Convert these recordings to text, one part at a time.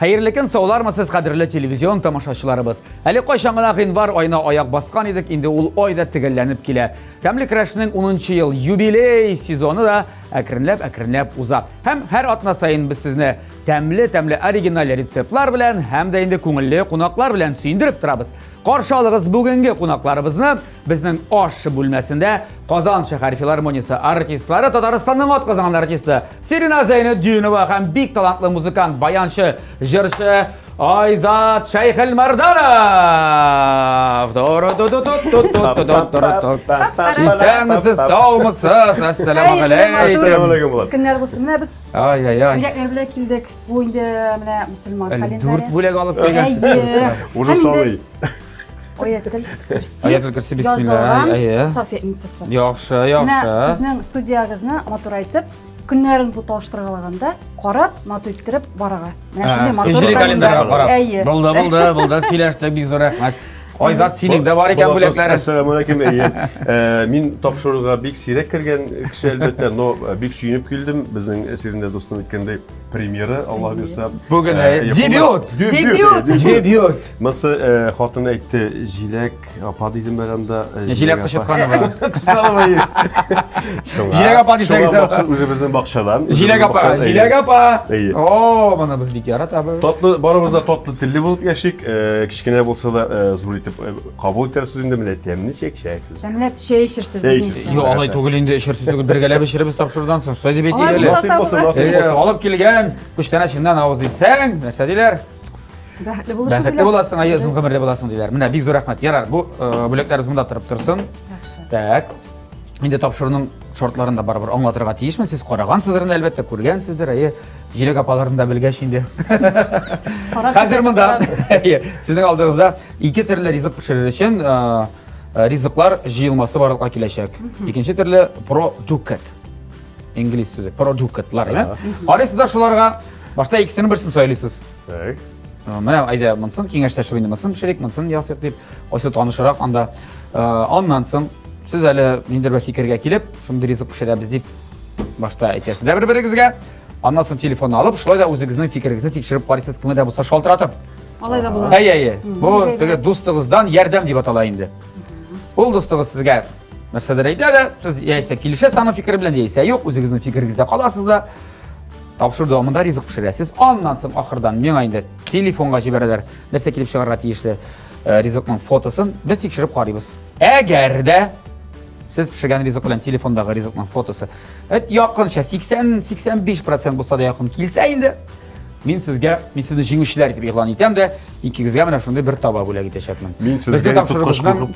Hayırlı gün sağlarmısınız qadrli televizyon tamaşaçılarımız. Әлі қойшаңына var ayına ayak baskan idik, indi ул ayda tigillenip kile. Təmli Crash'ның 10-cı yıl юбилей сезоны da әкренләп уза. Hem her atna sayın biz sizni təmli original retseptlar bilen hem de indi көңілле qonaqlar bilen süyündürüp turabız. Qarşı alığız bugünkü qonaqlarımızны bizning aşçı bölmesinde Qazan şəhər Filarmoniyası artistləri Tataristanның atqazan artisti Sirina Zeynep Düyünova hem big talantlı muzikant, bayançı, jırşı Ayzat Şeyhilmerdanov. İsen misiniz, sağ mısınız? Assalamu aleykum. Günler olsun, ne biz? Ay. Günler bile kildik. Bu indi Müslüman kalenderi. Dört bölek alıp gelmişsiniz. Уже sallayı. Ayatul Kürsi bismillah. Safiyet minsisi. Yaxşı. Sizning studiyag'izni motor aytib, kunlarini bu to'lishtirganligimda qarab, not o'ttirib baraga. Mana shunday motor kalenderiga qarab. Bo'ldi. Söylashdik, biz rahmat. Ayzat sening de var ekan bo'laklari. Assalomu alaykum. Men topshiriqqa bek siyrak kirgan kishi albatta, no bek suyunib keldim. Bizning Sirina do'stim aytganday premyera, Alloh bersa. Bugun debut. Masa xotini aytdi, Jilak opa dedim beramda. Jilak qishitqani bor. Qishtalmaydi. Jilak opa desang da. O'zi bizning baqshadan. Jilak opa. Oo, mana biz bek yaratamiz. Tatlı, baramızda tatlı dilli bo'lib yashik. Kichkina bo'lsa da zo'r qabul etersiz endi millatlarni chekshaysiz. Jamlab şey ishirsiz bizning. Yo'q, olay tugul endi ishirsiz birgalab ishirib ishtirdan so'ng shunday deb aytaylik. Nasib bo'lsa. Olib kelgan kuchtana shundan ovoz etsang, narsa deylar. Baxtli bo'lasың, ay uzun umrli bo'lasың deylar. Mana bek zo'r rahmat. Yarar, bu bo'laklarimiz bunda turib tursin. Tak. Endi topshiriqning shortlarında baribir anglatırga tiyishman. Siz qaragansizlar albatta, ko'rgansizlar. Ay, Jilak opalarni da bilgan endi. Hozir bunda sizning oldingizda ikki turli rizq pishirish uchun rizqlar jiyilmasi borliqqa kelashak. Ikkinchi turli produkt. İngliz so'zi produktlar, mi? Qaraysizlar shularga boshda ikkisini birsini saylaysiz. Tak. Mana ayda bunsin kengashtirib indamasın, pishirik bunsin, yasaq deb o'sha tanishroq anda ondan so'ng siz hali mendir bir fikrga kelib, shunday rizq pishiramiz deb boshda aytasizlar bir-biringizga. Ondan so'ng telefonni olib, shunday da o'zingizning fikringizni tekshirib qaraysiz, kimda bo'lsa shaltiratib. Alayda bo'ladi. Ay. Bu do'stingizdan yordam deb atalay endi. Bu do'stingiz sizga narsalar aytadi, siz yeysa kelishasiz, ana fikri bilan yeysa, yo'q, o'zingizning fikringizda qolasizlar. Topshiriq davomida rizq pishirasiz. Ondan so'ng oxirdan menga endi telefonga jibaradilar. Narsa kelib chiqarga tegishli rizqning fotosini biz tekshirib qaraymiz. Agarda siz pishirgan rizq bilan telefondagi rizqning fotosi yaqincha 80-85% bo'lsa da yaqin kelsa endi men sizni jinguvchilar deb e'lon etamda, ikkingizga mana shunday bir toba bo'lak etashakman. Bizning topshiriqimizdan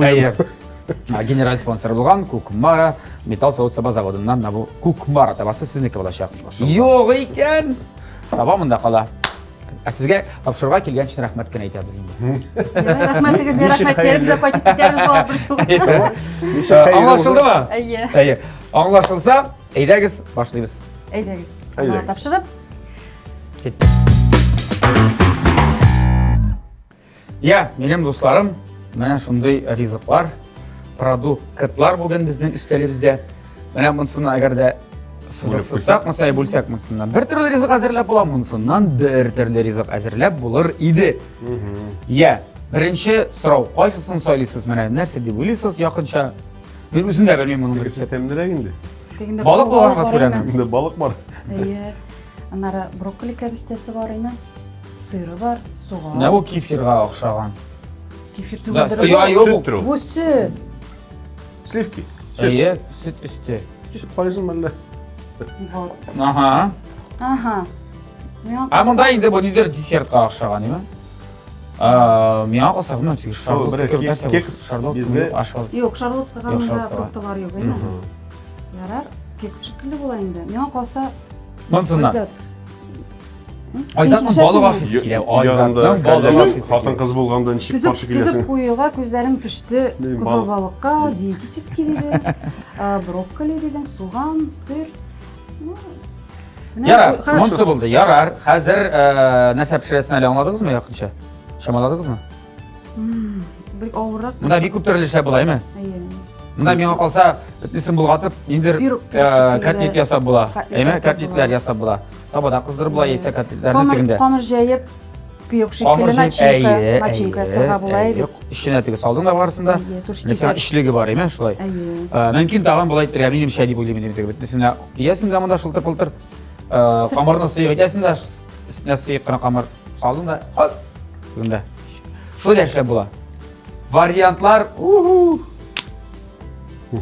general sponsor bo'lgan Kukmara Metal Savod zavodidan bu Kukmara tabasi sizniki bo'lacak. Yo'q ekan. Davomida qola. Sizga topshiriqqa kelgan uchun rahmatga aytamiz endi. Rahmatingizga rahmat berib, biz qaytib ketamiz bo'lib. Anlaşıldımı? Ayy. Anlaşılsa, eylegiz, başlayız. Eylegiz. Topshirib. Ya, benim dostlarım, mana shunday rizqlar, produktlar bugün bizning üstelimizde. Mana bunisidan agarda sizsizsak, masay bo'lsak bunisidan bir turli rizq hazırlab bo'lam, bunisidan bir turli rizq hazırlab bo'lar edi. Ya, birinchi so'rov, qaysisini saylaysiz? Mana narsa deb o'ylaysiz, yaqincha men o'zim da bilmayman buni Setemdiler indi. Balık bo'lganini ko'raman. Endi balık var. Ayy. Anara brokkoli kabistasi bor edi. Suyri bor, so'g'on. Ne bu kefirga o'xshagan? Kefir tug'ildi. Bu süt. Sливки. Ayy, süt üstü. Süt payızın malla. Aha. Ama bunda endi bu nedir desertga o'xshagan emas. Menga qolsa buni keks bizni yo'q, sharlotka qanday fruktalar yo'q endi. Yarar, keks shekilli bo'la endi. Menga qolsa bunisidan. Ayzatning balık aşısı keladi. Ayzatning balık aşısı. Xotin qiz bo'lgandan ishib qarshi kelasan. Kuzib qo'yuga ko'zlarim tushdi. Qizil baliqqa, dietический dedi. Brokkoli dedim, so'g'on, sir. Yarar, bunisi bo'ldi. Yarar. Hozir narsa pishirasini angladingizmi yaqincha? Shamaladingizmi? Bir og'riq. Bunda bir ko'p turli ishlar bo'ladimi? Bunda menga qolsa, bitnisini bulg'atib, endi kotlet yasab bo'la. Kotletlar yasab bo'la. Tabada qizdirib bo'la yesa kotletlarni tiginde. Xomir jayib, Күйік шекелі начинка, начинкасыға болай бит. Ішіне тігі салдың да барысында. Mesela işligi var eme şulay. Mümkün tağın bulay tırya benim şey deyip oylayım demek. Mesela yesin de mında şıltır pıltır kamarını sıyıp edesin de üstüne sıyıp kına kamar saldın da hop. Bunda. Şöyle işler bula. Varyantlar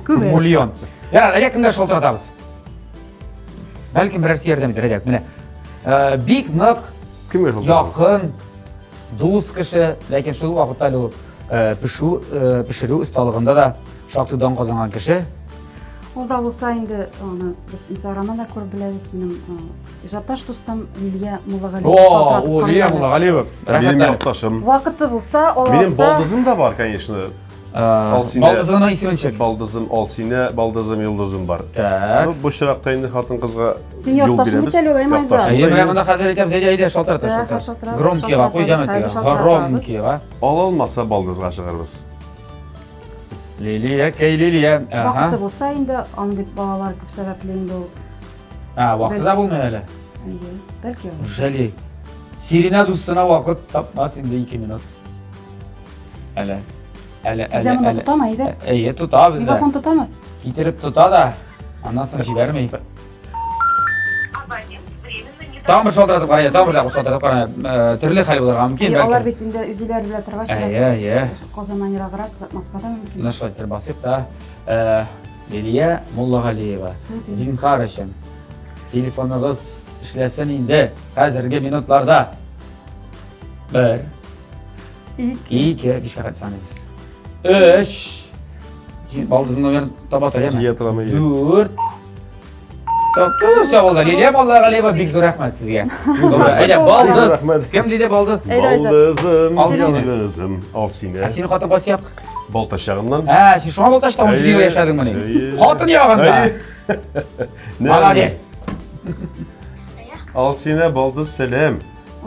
milyon. Yani yakında şıltır atabız. Belki birersi yerden bitir edek. Big nık Kim var? yakın dost kişi, lakin şu vakitte pişirүү ustalığında da şartıdan kazanan kişi. Ол да болса енді аны біз инстаграмнан да көріп білеміз. Менің жатташ достым Лилия Муллағалиева. O Liliya Mullağaliyev. Benim yaptaşım. Вакыты болса, ол Benim алса baldızım da var конечно. Baldızının ismini çek. Baldızım Alsine, baldızım Yıldızım var. Tak. Bu şırakta indi hatın kızga Sen yaptaşın mı tel olayım Ayza? Ayı ben bunda hazır etəm zeyde ayda şaltır ata şaltır. Gromkiyeва koyacağım ettiğe. Gromkiyeва. Al olmasa baldızga çıkarız. Liliya, key Liliya. Вакыты болса, енді аны бит балалар көп сәбәпле инде ул. Vakti da bulmuyor hele. Бәлки ул. Jali. Sirine dostuna vakit tapmaz şimdi 2 minut. Hele. Bizdə bunu tutama Eybe. İyi tuta bizde. Mikrofon tutama. Getirip tuta da. Ondan sonra jibermeyin. Tamam şaltırtıp qaraya, tamam şaltırtıp qaraya. Türlü hali bularga mümkün belki. Алар бит инде үзеләре белә торгач, Iya. Казаннан ераграк затмаска да мөмкин. Нашла басып да. Liliya Mullağaliyeва. Zinhar için. Telefonunuz işlesin indi. Hazırki minutlarda. 1, 2, kişi kaç saniye? 3. Baldızını ben tabat öyle mi? Jiyatılamayı. 4. Çok sağ olun. Liliya Mullağaliyeва big zor rahmet sizge. Öyle baldız. Kim dedi baldız? Baldızım, Alsine. Yıldızım, Alsine. Seni katı bası yaptık. Baltaşağından. Sen şu an Baltaş'ta hoş bir yaşadın bunu. Hatun yağında. Malades. Alsine, baldız selam.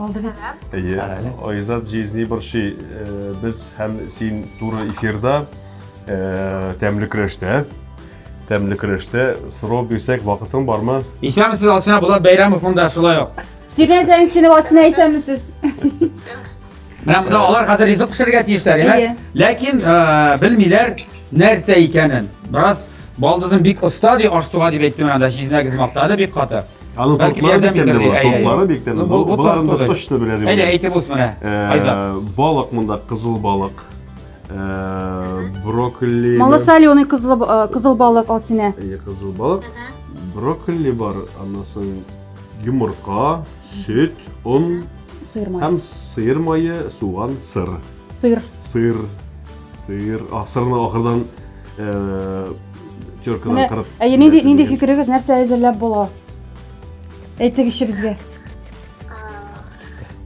Aldı bit. İyi. Ayzat cizni bir şey. Biz hem sin turu efirde temli kreşte sıra bilsek vakitin var mı? İslam siz Alsina Bulat Beyramov'un da şula yok. Sirен зәңкине ватсына әйтсәмсез. Менә монда алар хәзер ризык пешерергә тиешләр, Әйе. ләкин белмиләр нәрсә икәнен. Бераз балдызын бик оста ди ашсуга дип әйтте менә җизнәгез мактады бик каты. Anı Belki topları yerden bikten de bitirdi. var, topları bikten de var. Bunların da taşını biledi. Әйдә әйтеп булсын менә. Айзат. Balık bunda kızıl balık, brokoli. Малосоленый кызыл балык ал сине. Kızıl balık, brokoli var, anlasın yumurta, süt, un, Сыйыр май. hem sıyır mayı, soğan, sır. Сыйыр. Sıyır. Sırını ahırdan çörküden kırıp. Әйе, нинди фикерегез, нәрсә әзерләп була? Әйтегезче безгә.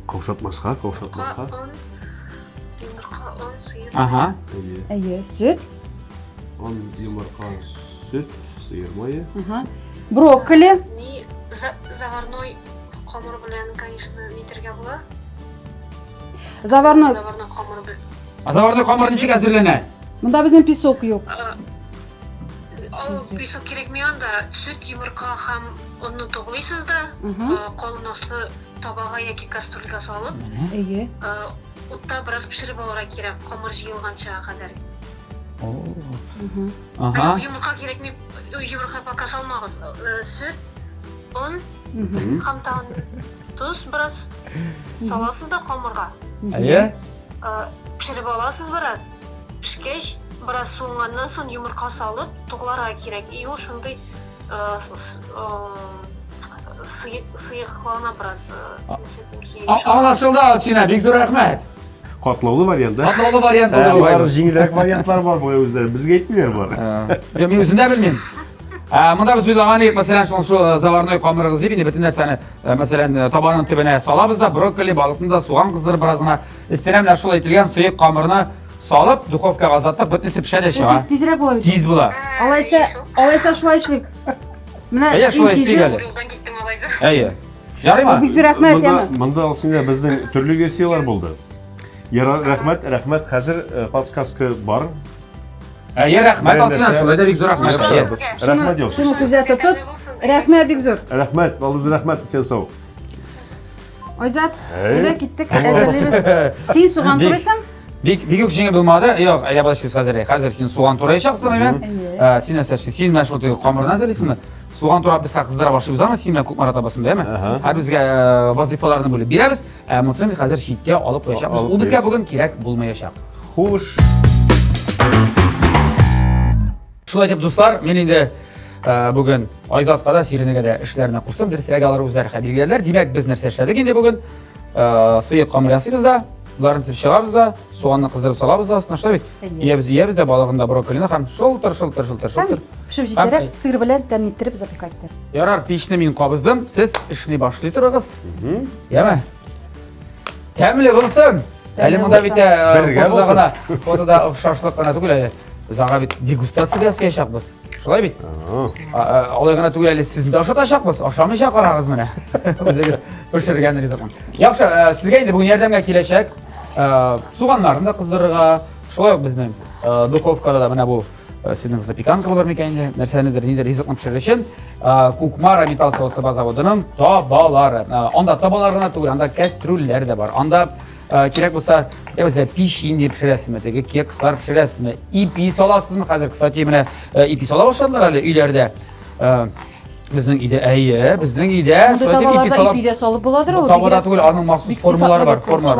Kavşatmazsa. Yumurta, un, sıyır. Aha. Әйе, сөт. Un, yumurta, süt, sıyır mayı. Брокколи. Ni заварной қамыр белән, конечно, нитергә була. Заварной. Заварной қамыр белән. Азаварны камыр ничек әзерләнә? Монда безнең песок юк. Ал песок кирәкми анда süt, yumurta һәм unны тугылыйсыз да, калын аслы табага яки кастрюльгә салып, Әйе. утта бераз пешереп алырга кирәк, камыр җыелганча кадәр. Aha. Yumurta кирәкми, yumurta пока салмагыз. Süt, un һәм тагын туз бераз саласыз да камырга. Әйе. Пешереп аласыз бераз. Пешкәч, бераз суынганнан соң йомырка салып, тугыларга кирәк. И ул шундый сыйыклана бераз. Anlaşıldı Alsina, big zor rahmet. Katlaulu variant da. Katlalı variant Var, olur. jingilek variantlar var bu özler. Bizge etmiyor var. Ben özündə bilmiyim. Mında biz uylağanı, mesela şu zavarnoy kamırı zibini bütün nərsəni, mesela tabanın tibine salabız da, brokoli, balıqını da soğan kızdırıp birazına istenemler şula etilgen sıyık kamırını salıp, duxovkaga azattıp, bütünisi pişədə şuğa. Тизрәк була бит. Tiz bula. Алайса шулай эшлик. Менә Әйе, шулай эшлик әле. Юлдан киттем алайса. Әйе. Ярый ма? Бик зур рәхмәт яна. Mında aslında bizden türlü versiyalar buldu. Yara rahmet hazır podkastı var. Әйе, рәхмәт Алсина, шулай да бик зур рәхмәт. Rahmet olsun. Шуны күзәтеп тот. Рәхмәт бик зур. Rahmet, vallahi rahmet sen sağ ol. Айзат, Эй. elə gittik, әзірлейміз. Сен суған Бик. турайсың? Бик үк жеңе булмады. Yok, әйдә başlayız хәзер. Хәзер син суган турайчаксың әйме? Син нәрсә? Син менә шул камырдан әзерлисеңме? Суган турап без кыздыра башлыйбыз аны, син менә күпмара табасың, дәме? Һәр безгә вазифаларны бүлеп бирәбез. Монысын хәзер читкә алып куячакбыз. Ул безгә бүген кирәк булмаячак. Хуш. Шулай дип, дуслар, мен инде бүген Айзатка да, Сиринегә дә эшләренә куштым. Дөресрәге алар үзләре хәбилгәләр. Димәк, без нәрсә эшләдек инде бүген? Сыек камыр ясыйбыз да, буларын тип чыгабыз да, суганны кыздырып салабыз да, астына бит. Иябез дә балыгында брокколины һәм шылтыр. Һәм пішіп жетерек, сыр белән тәмлеттереп запекаттар. Ярар, пешне мин кабыздым. Сез эшне башлый торыгыз. Яме? Тәмле булсын. Әле монда бит фотода охшашлык кына түгел. Без ага бит дегустация ясаячакбыз. Шулай бит? Алай гына түгел, әле сезне ашатачакбыз. Ашамыйча карагыз менә. Үзегез пешергән ризыкмын. Яхшы, сезгә инде бүген ярдәмгә киләчәк. Суганнарны да кыздырырга, шулай ук безнең духовкада да менә бу сезнең запеканка булыр микән инде? Нәрсәнедер нидер ризыкны пешерер өчен Кукмара металл соусыба заводының табалары. Анда табалар гына түгел, анда кастрюльләр дә бар. Анда кирәк булса, әйбәт печенье пешерәсезме, теге кекслар пешерәсезме, ипи саласызмы? Хәзер, кстати, менә ипи сала башладылар әле өйләрдә. Безнең өйдә, безнең өйдә шулай дип ипи салып. Ипи дә салып буладыр ул. Табада түгел, аның махсус формалары бар,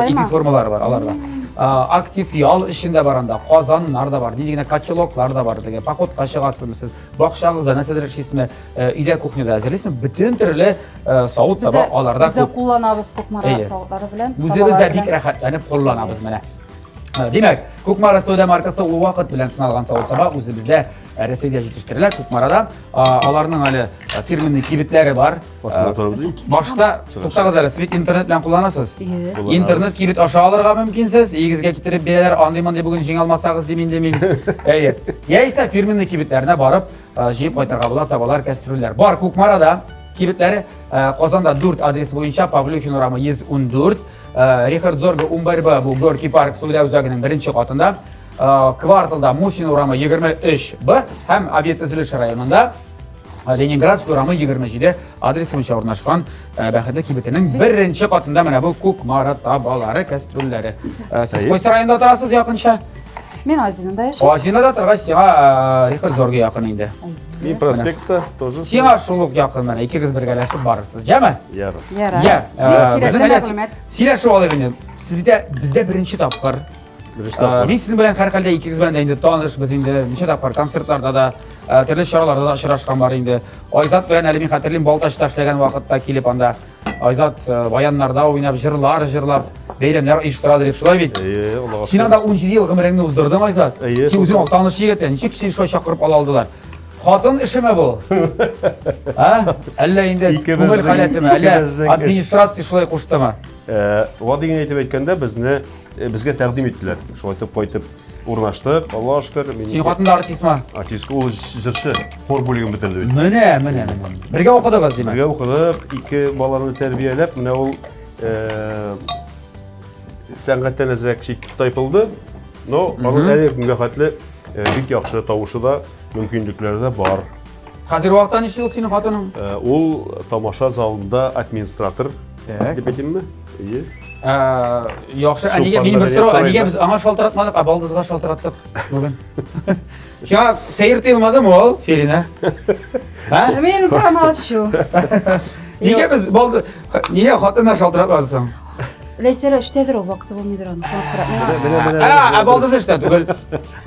ипи формалары бар аларда. Актив ял эчендә бар анда, казаннар да бар, дигән котелоклар да бар, дигән походка чыгасызмы сез, бакчагызда нәрсәдер эшлисезме, өйдә кухняда әзерлисезме, бөтен төрле савыт саба аларда Без дә кулланабыз Кукмара савытлары белән. Үзебез дә бик рәхәтләнеп кулланабыз менә. Димәк, Кукмара сода маркасы ул вакыт белән сыналган савыт саба үзебездә Рәсәйдә җитештерелә. Кукмарада аларның әле фирменный кибетләре бар. Башта туктагыз әле, сез интернет белән кулланасыз. Интернет кибет аша алырга мөмкинсез. Игезгә китереп бирәләр, андый-мондый бүген җиңә алмасагыз дим инде мин. Әйе. Яисә фирменный кибетләренә барып, җыеп кайтырга була, табалар, кастрюльләр. Бар Кукмарада кибетләре Казанда 4 адрес буенча Павлюхин урамы 114, Рихард Зорга 11Б, бу Горький парк Суда үзәгенең 1-нче катында. Кварталда Мусин урамы 23Б һәм Объект төзелеш районында Ленинградский урамы 27 адресы буенча урнашкан бәхетле кибетенең 1-нче катында менә бу Кукмара табалары, кастрюльләре. Сез кайсы районда торасыз якынча? Мен Азинада яшәйм. Азинада торгач, сиңа Рихард Зорга якын инде. Мин проспектта тоже. Сиңа шул ук якын менә, икегез бергәләшеп барырсыз, җәме? Ярар. Ярар. Безнең әле сөйләшеп алыйк инде. Сез бездә 1-нче тапкыр. Мин сезнең белән һәр хәлдә икегез белән дә инде танышбыз инде. Ничә тапкыр концертларда да, төрле чараларда да очрашкан бар инде. Айзат белән әле мин хәтерлим Балтачта эшләгән вакытта килеп анда Айзат баяннарда уйнап, җырлап, бәйрәмнәр оештыра дидек, шулай бит. Син анда 17 ел гомереңне уздырдың, Айзат. Син үзең актаныш егет, ничек син шулай чакырып ала алдылар? Хатын эшеме бу? Әллә инде күңел халәтеме? Әллә администрация шулай куштымы? Ва дигән әйтеп әйткәндә безгә тәкъдим иттеләр. Шулай итеп кайтып урнаштык. Аллаһ шөкер. Син хатында артистма? Артист ул җырчы, хор бүлеген бетерде бит. Менә. Бергә укыдыгыз димәк. Бергә укыдык, 2 баланы тәрбияләп, менә ул сәнгатьтән әзрәк чит тайпылды. Но аның әле көнгә хәтле бик яхшы тавышы да, мөмкинлекләре дә бар. Хәзер вакытта ничә ел синең хатының? Ул тамаша залында администратор дип әйтимме? Яхшы, әнигә мин бер сорау, әнигә без аңа шалтыратмадык, балдызга шалтыраттык бүген. Сиңа сәер тыйылмадымы ул, Сирина? Мен промолчу. Нигә без балды, нигә хатынна шалтыратмадың? Ләйсәлә эштәдер ул вакыты булмыйдыр аны. Шалтырат. Балдыз эштә түгел.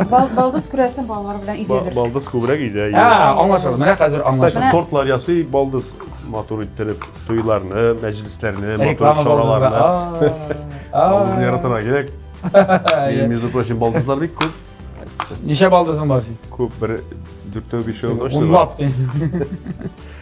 Балдыз күрәсең балалар белән өйдәдер. Балдыз күбрәк өйдә. Аңлашылды. Менә хәзер аңлашылды. Кстати, тортлар ясый, балдыз матур иттереп, туйларны, мәҗлесләрне, матур шараларны. Балдыз яратырга кирәк. Между прочим, балдызлар бик күп. Ничә балдызың бар син? Күп, бер 4-5 ел Унлап дин.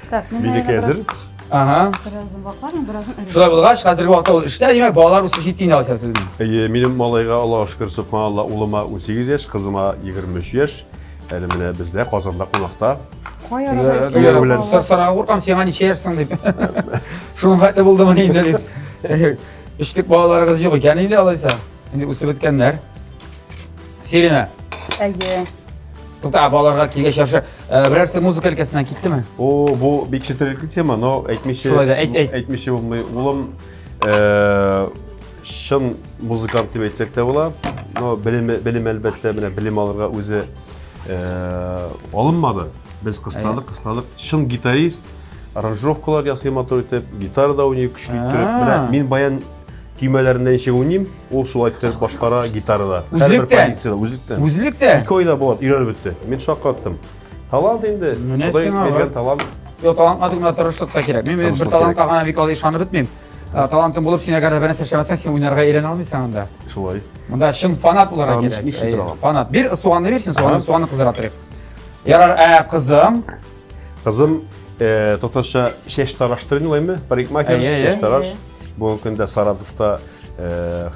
Так, Минеке әзер. Биразын бакларым, биразын. Шулай булгач, хәзерге вакытта ул эштә, димәк, балалар үсеп җитте инде алса сезнең. Минем малайга, Аллаһ шөкер, субханалла, улыма 18 яшь, кызыма 23 яшь. Әле менә бездә Казанда кунакта. Сарага куркам, сиңа ничә яшьсең дип. Шуның хәтле булдымы инде дип. Эштек балаларыгыз юк икән инде алайса. Инде үсеп беткәннәр. Сирина. Әйе. Тукта, балаларга килгәч яхшы, берәрсе музыка өлкәсенә киттеме? Бу бик четерекле тема, но Шулай да, әйт. әйтмичә булмый. Улым шын музыкант деп айтсақ та бола. Но білім әлбәттә білім алырға өзі алынмады. Біз қыстадық. Шын гитарист, аранжировкалар ясый матур итеп, гитара да ойнай күчле итеп. Мен баян күймәләреннән ничек уйнайм, ул шулай итеп башкара гитарада. Һәр позицияда үзлектән. 2 айда болады, өйрәнеп бетте. Мен шаккаттым. Талант инде. Ходай бергән талант. Yok talantla dugna tırışlık da gerek. Ben bir talantla gana bir kalı işanı bitmeyim. Talantın bulup sine kadar beni seçemezsen sen oynarga eğlen almaysan onda. Şulay. Bunda şın fanat olarak gerek. Fanat. Bir soğanlı versin, soğanlı kızartırıq. Yarar kızım. Kızım Totaşa şeş taraştırın olayım parikmaker şeş taraş. Bu günde Saratov'da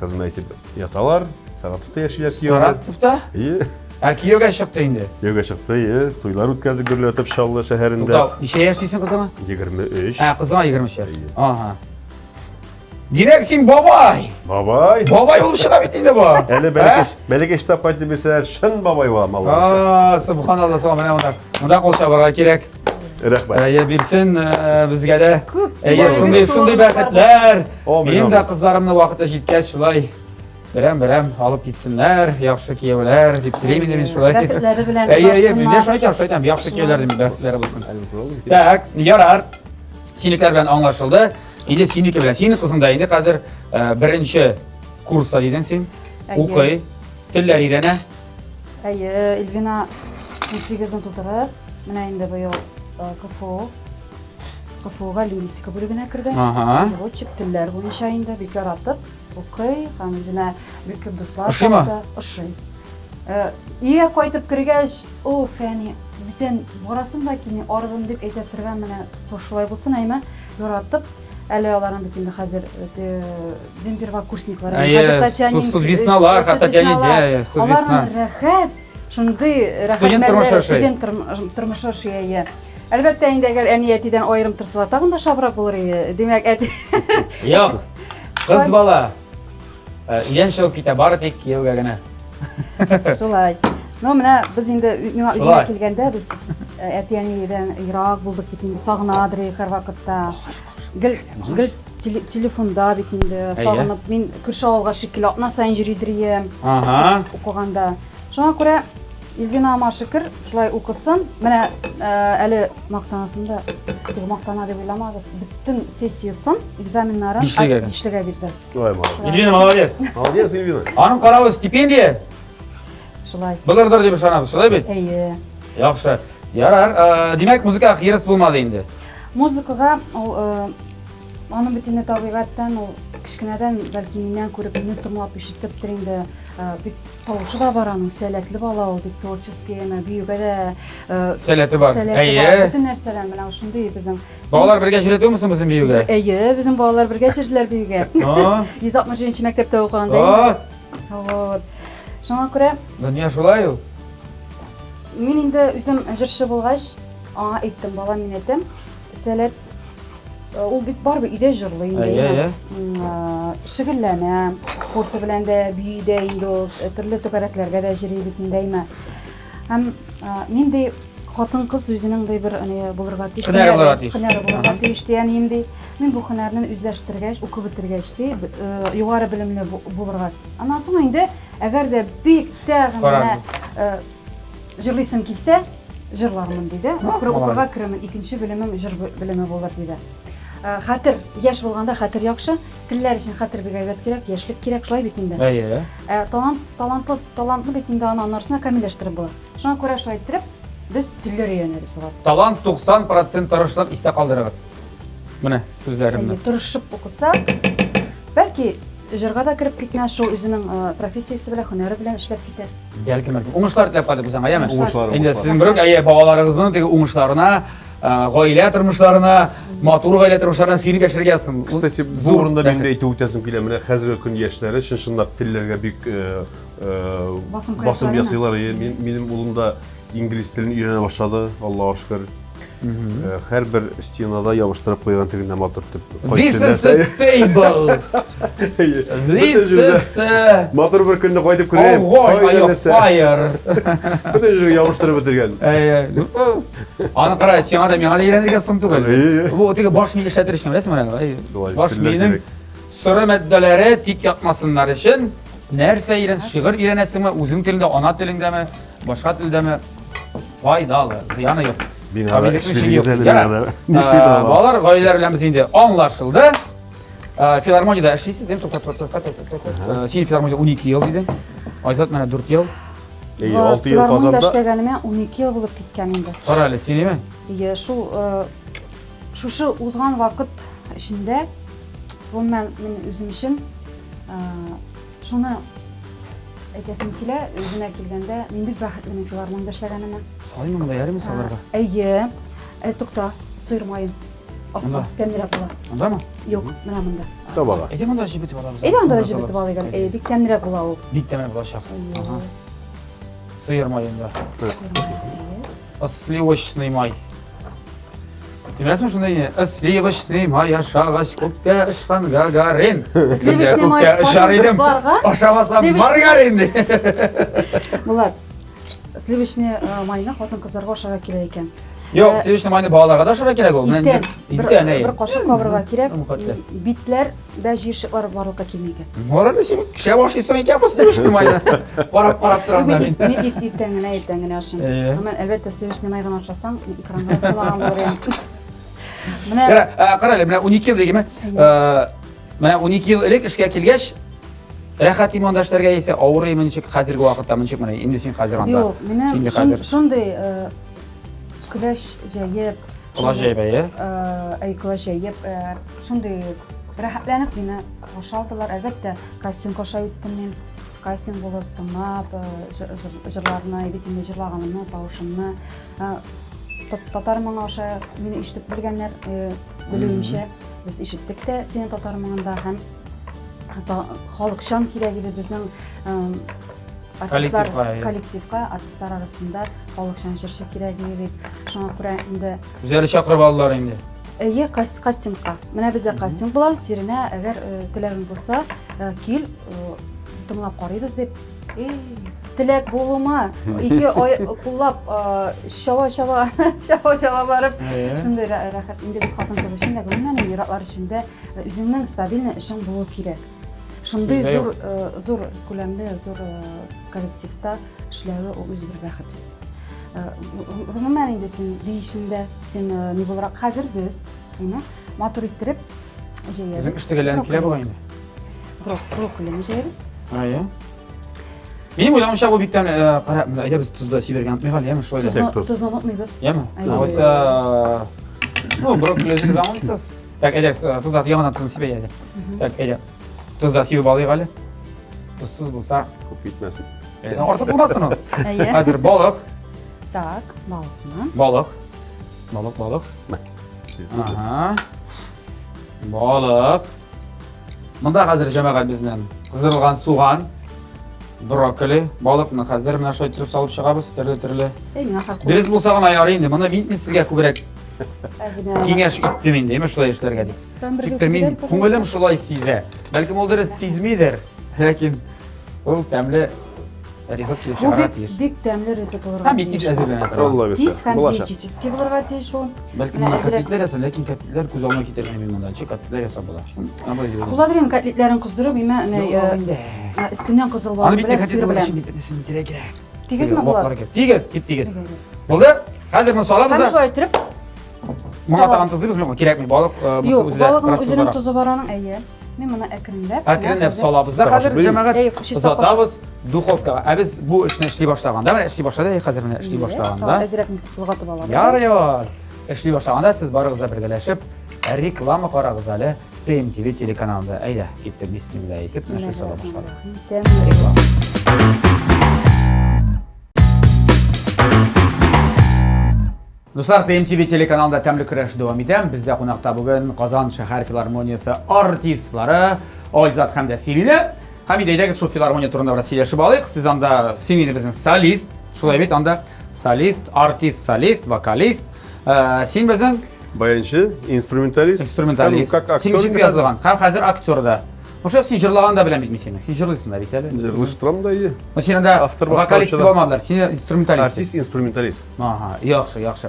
hizmet edip yatalar. Saratov'da yaşayacak. Saratov'da? İyi. Kiyoga çıktı indi. Kiyoga çıktı, iyi. Toylar ötkədi Gürlötüp Şallı şəhərində. Tutal, neçə yaşlısın kızıma? 23. Kızıma 23 yaş. Aha. Direkt sen babay. Babay. Babay olup çığa bittiğinde bu. Eli belik eştap qaydı bilsələr, şın babay var mallarsa. Subhanallah, salam mənə bundan qol şabarğa gerek. Rəhbət. Bilsin bizgə də. Şunday bəxtlər. Benim də qızlarımla vaxtda jetkəç şulay. Berem alıp gitsinler, yaxşı kiyevler, dip dileyim demin şulay. Bəxtləri bilən başsınlar. Ben şöyle yaxşı kiyevler demin, bəxtləri bulsun. Tak, yarar. Sinikler bilen anlaşıldı. İndi Siniki bilen, Sinik kızında indi. Hazır birinci kursa dedin sen. Okuy, tiller irene. Elvina 18'den tutarıq. Mənə indi bu yol KFO-ga lingvistika bölümünə kirdi. Çık tiller boyunca indi, bir yaratıb. Okey, hem üzerine büyük dostlar. Işıy mı? Işıy. İyi koyup kirgeç, of yani bütün burasındakini arıdım deyip eytettirgen bana hoşulay bulsun ayma yoratıp Әлі бүтінді қазір Земперва курсниклары. Студвисналар, Татьяне, Оларның рәхәт, шынды рәхәт студент тұрмышы шие. Әлбәттә инде әгәр әниятидән айырым тұрсыла тағында шабырақ булыр. Демәк, Yok, kız bala. İлен шыл ките бары тек кияуга гына. Шулай. Но менә без инде миңа үземә килгәндә без әтиәнидән ерак булдык бит инде сагынадыр һәр вакытта. Гел телефонда бит инде сагынып мин күрше авылга шикелле атна сайын йөридер укыганда. Шуңа күрә Илгина Машыкыр шулай укысын. Менә әле мактанасында мактана дип уйламагыз. Бүтән сессиясын, экзаменнарын бишлегә бирде. Илгина молодец. Молодец, Илгина. Аның каравы стипендия. Шулай. Булырдыр дип ышанабыз, шулай бит? Әйе. Яхшы. Ярар, демәк музыка хирыс булмады инде. Музыкага аның битенә табигатьтән ул кичкенәдән бәлки миннән күреп мине тыңлап ишетептер инде. Бик тавышы да бар аның, сәләтле бала ул, бик творческий, биюгә дә сәләте бар. Әйе. Бүтән нәрсәләр менә шундый безнең. Балалар бергә йөрәтәме безнең биюгә? Әйе, безнең балалар бергә йөрделәр биюгә. 160 мәктәптә укыганда. Вот. Шуңа күрә Дөнья шулай ул. Мин инде үзем җырчы булгач, аңа әйттем, балам, мин әйтәм, сәләт ул бит барбы өйдә җырлый инде. Шөгыльләнә, спорты белән дә, биюдә инде ул төрле түгәрәкләргә дә җырлый бит инде. Һәм мин дә хатын-кыз үзенең дә бер булырга тиеш. Һөнәре булырга тиеш. Яни инде мин бу һөнәрне үзләштергәч, укып бетергәч, югары белемле булырга. Аннан соң инде әгәр дә бик тәгъмәнә җырлыйсым килсә, җырлармын диде. Укырга керәмен, икенче белемем җыр белеме булыр диде. Хәтер, яшь булганда хәтер яхшы, телләр өчен хәтер бик әйбәт кирәк, яшьлек кирәк, шулай бит инде. Әйе. Талантлы бит инде аны аннарсына камилләштереп була. Шуңа күрә шулай итеп, без телләр өйрәнәбез була. Талант 90% тырышлык истә калдырыгыз. Менә сүзләремне. Тырышып укыса, бәлки җырга да кирип китмәс, шул үзенең профессиясе белән, һөнәре белән эшләп китәр. Бәлки уңышлар теләп калдык безгә, әйеме? Инде Уңышлар. сезнең бер әйе балаларыгызның теге уңышларына, гаилә тормышларына, матур гаилә тормышларына сөйрәп яшәргәсен. Кстати, бу урында мин дә әйтеп үтәсем килә. Менә хәзерге көн яшьләре чынлап телләргә бик басым ясыйлар. Минем улым да инглиз телен өйрәнә башлады, Аллаһка шөкер. Һәр бер стенада ябыштырып куйган тегендә матур итеп. This is a table. This is матур бер көнне кайтып күрәм. Fire. Бүтән җиргә ябыштырып бетергән. Аны кара, сиңа да миңа да өйрәнергә соң түгел. Бу теге баш миңа эшләтер өчен, беләсеңме? Баш миңнең soru maddeleri tik yapmasınlar için nerse şiir öğrenesinmi, uzun dilinde, ana dilinde mi, başka dilde mi faydalı, ziyanı yok. Binada işi yok. işleriniz Ya, elinde. Nişteydi ama. Bağlar gaylerimiz indi anlaşıldı. Filarmoniyada işleysiz, hem Sen filarmoniyada 12 yıl dedin. Ayzat bana 4 yıl. 6 yıl Filarmoniyada kazanda. işleganime 12 yıl bulup gitken indi. Qarali, seni mi? Iya, şu uzgan vakit içinde bu men özüm için şunu etesim kile özüme kelgende men bek baxtliman filarmoniyada işleganime. Salayım mı da yarım salarga? Eye, tukta, sıyırmayın. Asla, Onda. temdir yapıla. Onda mı? Yok, mena mında. Tabağa. Edem onda jibiti balabız. Ede anda da jibiti balaygan, dik temdir yapıla o. Dik temel bulaşak. Sıyırmayında. Сливочный май. Bilmezsin şunu yine. Сливочный май aşağış kokke ışkan gagarin. Sливочный май Kokke ışarıydım. kızlarga. Aşağımasam Sливочный- margarin. Bulat, sливочный mayna xotin qizlarga oşaga kerak ekan. Yok, sливочный mayni bağlarga da aşağı kerak oldu. İlten, ne? bir qo'shiq kovrga kerak. Muqaddam. Bitlarda jirshiklar borliqqa kelmaygan. Morada sen kishi boshlaysan ekan bu sливочный mayni. Qarab turamda men. Men ertangina yoshim. Ee? Men albatta sливочный maygani ochsam, ekranga salaman bo'laman. Mana Qarali, mana 12 yil degimi? Mana 12 yil ilk ishga kelgach, rahat imondoshlarga esa og'riymanchik hozirgi vaqtda munchik mana endi sen hozir anda. yo'q, meni shunday kulash jayib, Qulash jayib, ay kulash jayib, shunday rahatlanib meni qo'shaldilar. Albatta, kasting qo'shib o'tdim men. Kasting bo'lib tinglab, jillarni, bitimni jillarganimni, tovushimni Tatar manga o'sha meni eshitib bilganlar biluvimcha biz eshitdik-da, seni Tatar manganda ham xalqcham kerak edi bizning artistlar kollektivga, artistlar arasida xalqcham shirshi kerak edi deb shunga ko'ra endi Güzel chaqirib oldilar endi. kastingga. Mana bizda kasting bo'lar, Sirina agar tilaging bo'lsa, kel tinglab qaraymiz deb. Tilak bo'lma, 2 oy qo'llab shava borib, shunday rahat endi xotin qiz shunday bo'lmani yiroqlar ishida o'zingning stabil ishing bo'lishi kerak. Shunday zo'r ko'lamli, zo'r kollektivda ishlashi u o'z bir baxt. Umuman endi sen deyishingda sen ne bo'laroq hozir biz, motor ettirib Bizim ishtigalarni kelib bo'lganda. Quruq qilamiz. Ayyo. Benim o'ylamamcha bu bitta qarab, ayda biz tuzda sibergan unutmay qolgan, shunday. Tuzni unutmaymiz. Yemi? Oysa bu brokoli zamonsiz. Tak ayda tuzda yog'dan tuzni sibeydi. Tak ayda tuzda sibib olayqali. Tuzsiz bo'lsa Ko'p bitmesin. ortiq bo'lmasin u. Ayyo. Hozir baliq, Tak, baliqni. Baliq. Aha. Baliq. Bunda hozir jamag'at bizdan qizilgan so'g'on, brokoli, baliqni hozir mana shu turib solib chiqamiz, turli. Menga haq. Diriz bo'lsa ham ayori endi. Mana men sizga ko'proq kengash etdim endi, shulay ishlarga deb. Chunki men ko'nglim shulay sezdi. Balkim u diriz sezmaydir, lekin u tamli rizq kelib Bu chiqaradi. bek tamli rizq bo'lar. Ham ikkinchi azizlanadi. Allah Tez versin. ham Bulaşa. diyetetski bo'lar tesh u. Balkim katletler yasa, lekin katletler ko'z olmay ketargan bundan. Katletler yasa bo'lar. Bularning katletlarini qizdirib, üstünden qizil Ana bo'lib bitta bilan katlet sir bilan. bo'lishini bittasini kerak. Tegizmi bular? Tigiz. Bo'ldi? Hozir buni solamiz. Qani shu aytirib? Mana taqam tuzimiz yo'q, kerakmi? Baliq Yo'q, o'zida. baliqning o'zining tuzi boraning ayyi. Men buni akrinlab. Akrinlab solamiz-da. Hozir jamaat uzatamiz duxovkaga. Biz bu ishni ishlay boshlaganda, mana ishlay boshladi, hozir mana ishlay boshlaganda. Ajratni bulg'atib olamiz. Yar. Ishlay boshlaganda siz barig'izda birgalashib reklama qarag'izali TMTV telekanalida. Ayda, ketdi bismillah aytib, mana shu sola boshladik. Reklama. Do'stlar, TMTV telekanalida Tamli kurash davom etamiz. Bizda qonaqda bugun Qozon shahar filarmoniyasi artistlari Olzat hamda Selina. Hamidaydagi shu filarmoniya turida bilan сөйләшеп алыйк. Siz anda Selina bizning solist, shulay bit anda solist, artist, vokalist. Sen bizning Bayanchi, instrumentalist. instrumentalist. Как Sen актер. uchun yozilgan. Ham hozir aktyorda. O'sha sen jilaganda bilan bitmaysan. Sen jillaysan da bitadi. Jırlıştıram da iyi. Sen anda Автор vokalist bo'lmadilar. Sen instrumentalist. Artist, instrumentalist. Aha, yaxshi.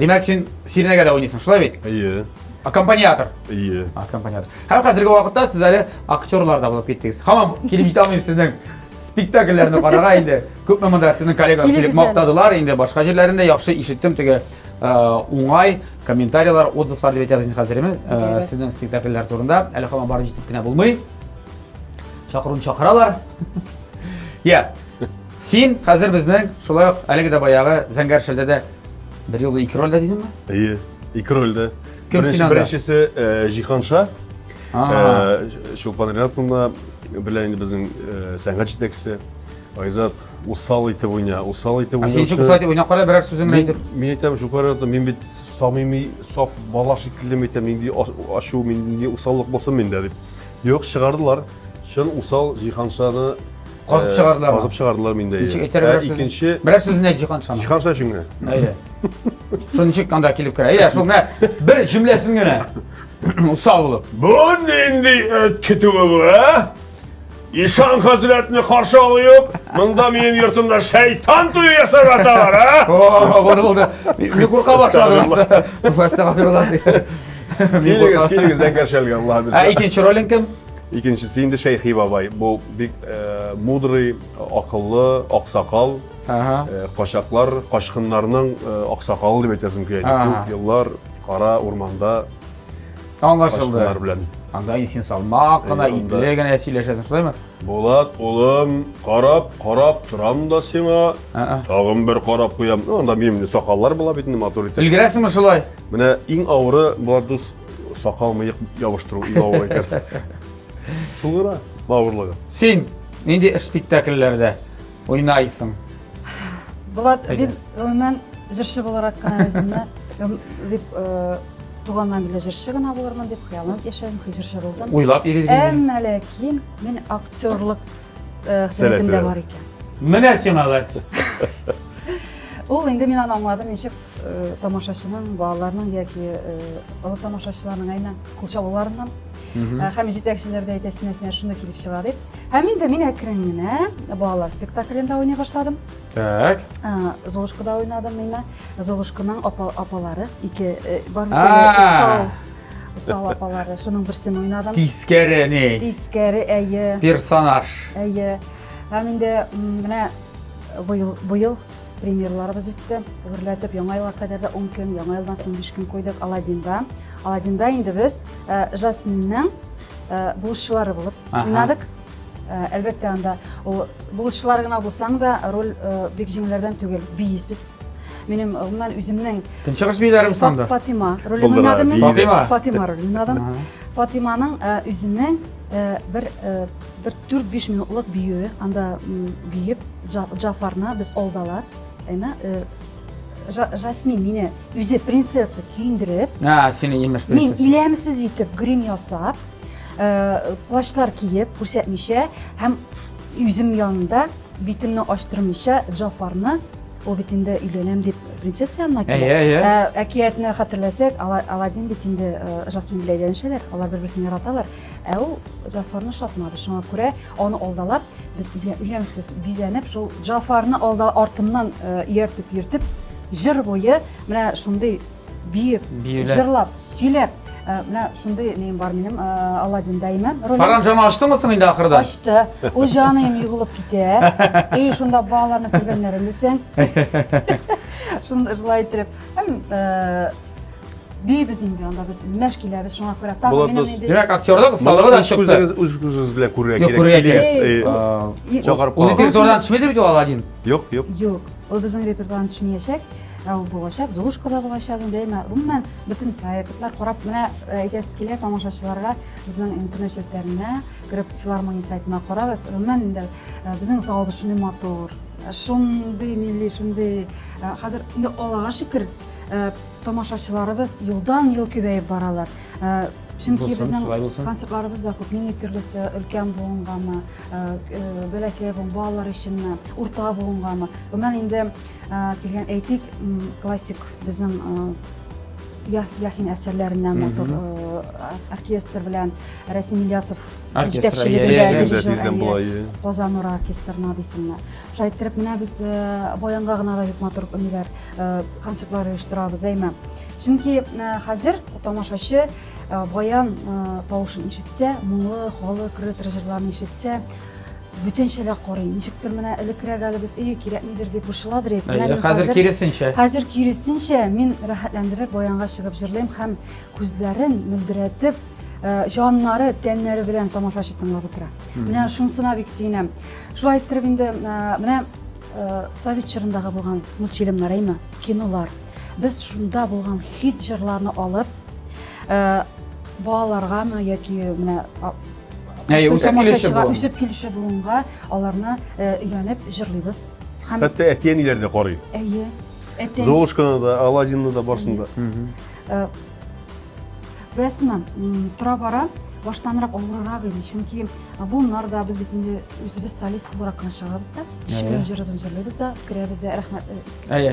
Demak sen Selinaga da o'ynaysan, shulay bit. İyi. Аккомпаниатор. Ие. Аккомпаниатор. Һәм хәзерге вакытта сез әле актерлар да булып киттегез. Һаман килеп җитә алмыйм сезнең спектакльләрне карарга инде. Күпме монда сезнең коллегагыз килеп Килегез әле. мактадылар инде. Башка җирләрендә яхшы ишеттем теге уңай комментарийлар, отзывлар дип әйтәбез инде хәзерме сезнең спектакльләр турында. Әле һаман барып җитеп кенә булмый. Чакыруын чакыралар. Я. Син хәзер безнең шулай ук әлеге дә баягы Зәңгәр шәлдәдә бер юлы ике рольдә дидеңме? Ие. Ике рольдә. Кем син анда? Беренчесе Җиһанша. Шулпан Ринатовна белән инде безнең сәнгать җитәкчесе Айзат усал итеп уйна, усал итеп уйна. Син ничек усал итеп уйнап кара, берәр сүзең белән әйтеп. Мин әйтәм, Шулпан Ринатовна, мин бит самими, саф бала шикелле әйтәм, миндә ачу, миндә усаллык булсын миндә дип. Юк, чыгардылар. Шын усал Җиһаншаны Казып чыгардылар. Казып чыгардылар миндә. Ничек әйтәр берәр сүз? Икенче Берәр сүзен әйт Җиһаншаны. Җиһанша өчен генә. Әйе. Шуның ничек анда килеп керә. Әйе, шул менә бер җөмләсен генә усал булып. Бу нинди көтүе бу, а? İşan Hazretini karşı alıp, mında benim yurtumda şeytan tuyu yasar atalar, ha? Oldu. Bir kurka başladı. Estağfurullah. Келіңіз Зәңгәр шәлгә, Аллаһ бирсә. İkinci rolün kim? İkincisi indi Şeyhi Бабай. Bu бик мудрый, akıllı, aksakal, kaşaklar, kaşkınlarının aksakalı дип әйтәсем килә. Күп еллар кара урманда Anlaşıldı. kaşkınlar белән. Анда син салмак кына, ипле генә сөйләшәсең, шулаймы? Булат, улым, карап торам да сиңа. Тагын бер карап куям. Анда минем сакаллар була бит, матур итеп. Өлгерәсеңме шулай? Менә иң авыры Булат дус сакал мыек ябыштыру, иң авыры икән. Шулара, авырлыгы. Син нинди спектакльләрдә уйнайсың? Булат, мен җырчы буларак кына үземне дип туганнан биле җырчы гына булырмын дип хыялым яшәдем, җырчы булдым. Уйлап йөридеңме? Әмма ләкин мен актерлык сәләтемдә бар икән. Менә син алат. Ул инде мин аңладым, ничек тамашачының, балаларның яки олы тамашачыларның айнан кул чабуларыннан һәм җитәкчеләр дә әйтәсенә шунда килеп чыга дип. Һәм инде мин әкрен генә балалар спектаклендә уйный башладым. Так. Золушкада уйнадым мин. Золушканың апалары, ике бар икән, усал апалары, шуның берсен уйнадым. Тискәре ни? Тискәре, әйе. Персонаж. Әйе. Һәм инде менә быел премьерларыбыз үтте. Гөрләтеп яңа елга кадәр дә 10 көн, яңа елдан соң 5 көн койдык Аладдинда. Аладдинда инде без Жасминның булышчылары булып уйнадык. Әлбәттә анда ул булышчылар гына булсаң да роль бик җиңелләрдән түгел. Биис без. Мен үземнең Көнчыгыш бийләрем санда. Фатима ролен уйнадым. Фатима ролен уйнадым. Фатиманың үзенең bir 4-5 minutluk büyüğü, anda büyüyüp Cafar'na biz oldalar. Jasmin meni üzü prinsesi kiyindirip, seni yemiş men prinsesi. ilemsiz yitip, grim yasap, plaşlar kiyip, күрсәтмичә, һәм üzüm yanında bitimni açtırmışa Cafar'na o bitinde үйленәм дип принцесса янына килә. Әкиятне хәтерләсәк, Аладдин битендә Жасмин белән әйләнешәләр, алар бер-берсен яраталар. Ул Җафарны шатмады. Шуңа күрә аны алдалап, без үләмсез бизәнеп, шул Җафарны алда артыннан ияртеп, җыр буе менә шундый биеп, җырлап, сөйләп, менә шундый нем бар минем Аладдинда имән. Паранжаны ачтыңмы инде ахырда? Ачты. Ул җаным югылып китә. Шунда балаларны күргәннәрен белсәң. Шунда җырлай итеп, һәм бибез инде анда без мәшкиләбез шуңа күрә тагы минем инде. Димәк, актерлык осталыгы да чыкты. Үз белән күрергә Күрергә кирәк. Чакырып. Ул репертуардан төшмәде бит Аладдин. Юк. Юк. Ул безнең репертуардан төшмәячәк. Ул булачак, Золушкада булачак инде, гомумән бөтен проектлар карап менә әйтәсе килә тамашачыларга безнең интернет челтәренә кирип филармония сайтына карагыз. Гомумән инде безнең залыбыз шундый матур, шундый милли, шундый хәзер инде Аллага шөкер тамашачыларыбыз елдан-ел күбәеп баралар. Чөнки безнең концертларыбыз да күп, мини төрлесе, өлкән булгангамы, бәләкәй балалар өчен, урта булгангамы. Гомумән инде килгән әйтик, классик безнең Яхин әсәрләреннән мотор оркестр белән Рәсим Ильясов Оркестр, җитәкчелегендә Тиздән була. Казан Ура оркестрына дисеңме. Шулай итеп менә без баянга гына да бик матур ниләр концертлар оештырабыз әйме. Чөнки хәзер тамашачы баян тавышын ишетсә, моңлы, халы, кыры җырларны ишетсә, бүтәнчәләр карый. Ничектер менә элекрәк әле без кирәкмидер дип борчыладыр иде. Хәзер киресенчә. Хәзер киресенчә мин рәхәтләндереп баянга чыгып җырлыйм һәм күзләрен мөлдерәтеп, җаннары, тәннәре белән тамашачы тыңлап утыра. Менә шунысына бик сөенәм. Шулай итеп инде менә Совет чорындагы булган мультфильмнар әйме, кинолар. Без шунда булган хит җырларны алып, балаларгамы яки менә үсеп килүче буынга аларны өйрәнеп җырлыйбыз. Хәтта әтиәниләр дә карый. Әйе. Золушканы да, Аладдинны да барсында. Рәсмән тора-бара баштанрак авыррак иде. Чөнки бунлар да без бит инде үзебез солист буларак кына чыгабыз да. Җырыбыз җырлыйбыз да, керәбез дә рәхмәт.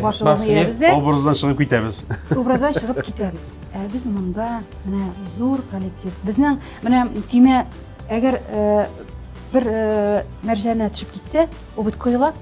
Башыгызны иябез дә. Образдан чыгып китәбез. Образдан чыгып китәбез. Без монда менә зур коллектив. Безнең менә көймә әгәр бер мәрҗәнә төшеп китсә, ул бит коела.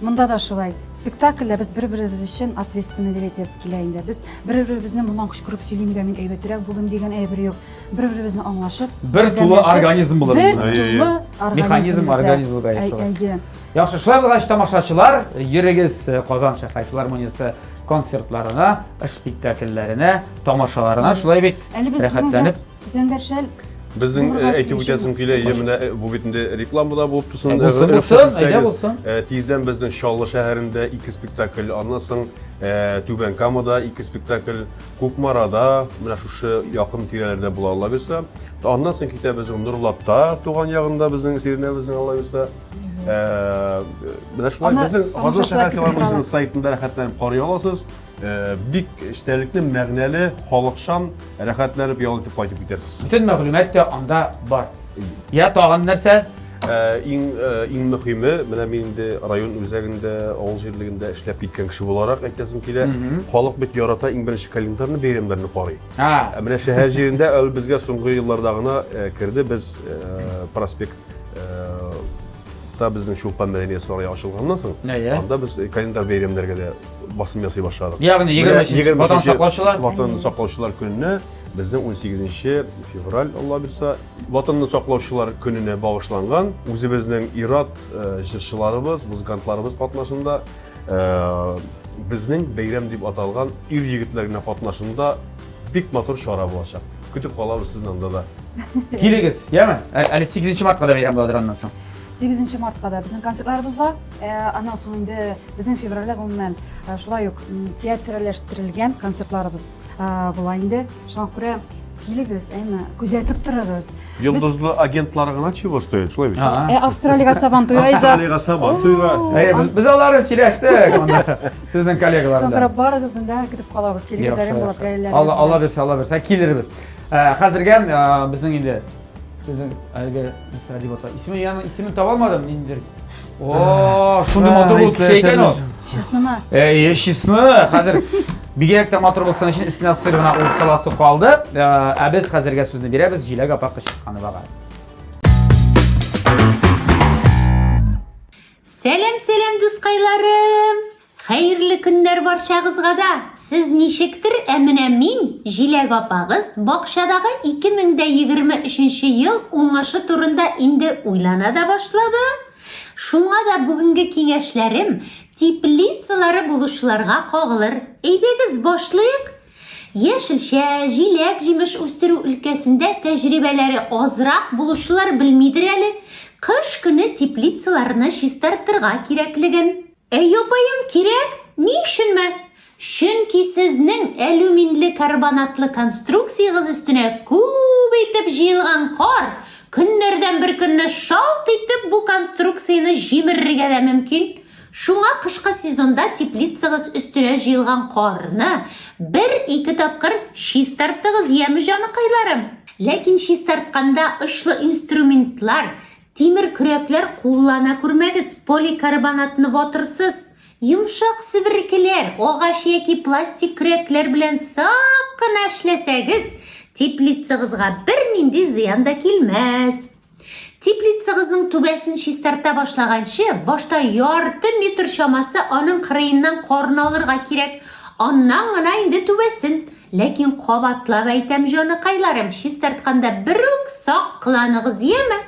Монда да шулай. Спектакльдә без бер-беребез өчен ответственный дип әйтәбез килә инде. Без бер-беребезне моннан күчкүреп сөйлимгә мин әйбәтрәк булдым дигән әйбер юк. Бер-беребезне аңлашып, Бер тулы организм булыр. Бер тулы Механизм, организм булган шулай. Әйе. Яхшы, шулай булгач тамашачылар, йөрегез Казан шәһәр филармониясе концертларына, спектакльләренә, тамашаларына, шулай бит рәхәтләнеп. Зәңгәршәл Безнең әйтеп үтәсем килә, менә бу бит инде рекламада булып тусын. Булсын. Тиздән безнең Чаллы шәһәрендә 2 спектакль, аннан соң Түбән Камада 2 спектакль, Кукмарада, менә шушы якын тирәләрдә була ала бирсә. Аннан соң китәбез Нурлатта, туган ягында безнең Сирнәбезнең ала бирсә. Менә шулай безнең Казан шәһәр филармониясенең сайтында рәхәтләнеп карый аласыз. Бик эчтәлекле, мәгънәле, халыкчан рәхәтләнеп ял итеп кайтып китәрсез. Бүтән мәгълүмат та анда бар. Я тагын нәрсә? Иң мөһиме, менә мин инде район үзәгендә, авыл җирлегендә эшләп киткән кеше буларак әйтәсем килә, халык бит ярата иң беренче календарны, бәйрәмнәрне карый. Менә шәһәр җирендә әле безгә соңгы елларда гына керде, без проспект та безнең Чулпан мәдәният сарае ачылганнан соң, анда без календар бәйрәмнәргә дә басым ясый башладык. Ягъни 23 ватан саклаучылар, ватанны саклаучылар көненә безнең 18 февраль, Алла бирсә, ватанны саклаучылар көненә багышланган. Үзебезнең ират җырчыларыбыз, музыкантларыбыз катнашында безнең бәйрәм дип аталган ир-егетләргә катнашында бик матур чара булачак. Көтеп калабыз сезнең анда да. Килегез, яме? Әле 8 мартка да бәйрәм булыр аннан соң. 8 мартка да безнең концертларыбыз бар. Аннан соң инде безнең февральдә гомумән шулай ук театрлаштырылган концертларыбыз була инде. Шуңа күрә килегез, әйме, күзәтеп торыгыз. Йолдызлы агентлар гына чего стоит, шулай бит? Австралиягә сабан туйга иза. Австралиягә сабан туйга. Без аларны сөйләштек анда. Сезнең коллегаларда. Соңра барыгызны да көтеп калабыз. Килегез, әрем булып бәйләр. Алла берсә килербез. Хәзергә безнең инде sizin әлгі дип ата. Исемен таба алмадым инде. Шундай матур булып кеше икән ул. Честно-ма? Честно, хәзер бигрәк тә матур булсын өчен өстенә сыр гына ул саласы калды. Без хәзергә сүзне бирәбез Җиләк апа Кычканова. Сәлам дускайларым. Хәерле көннәр барчагызга да. Сез ничектер, менә мин Җиләк апагыз бакчадагы 2023 ел уңышы турында инде уйлана да башладым. Шуңа да бүгенге киңәшләрем теплицалары булышларга кагылыр. Әйдәгез башлыйк. Яшелчә, җиләк, җимеш үстерү өлкәсендә тәҗрибәләре азрак булышлар белмидер әле. Кыш көне теплицаларны чистартырга кирәклеген. Апайым кирәк, ни өченме? Чөнки сезнең алюминлы карбонатлы конструкциягыз өстенә күп итеп җыелган кар көннәрдән бер көнне шалт итеп бу конструкцияны җимерергә дә мөмкин. Шуңа кышкы сезонда теплицагыз өстенә җыелган карны 1-2 тапкыр чистартыгыз, яме җаныкайларым. Ләкин чистартканда очлы инструментлар, тимер көрәкләр куллана күрмәгез, поликарбонатны ватырсыз. Yumşaq sibirkiler, oğaç yoki plastik kürekler bilen sakın ashlasagız, teplitsagızga bir nindi ziyan da kelmez. Teplitsagızning tubasini shistarta boshlagancha, boshda yarım metr shamasi onun qiriyindan qorni olirga kerak. Ondan g'ina endi tubasin. Lekin qabatlab aytam jonaqaylarim, shistartganda bir soq qilanig'iz yema.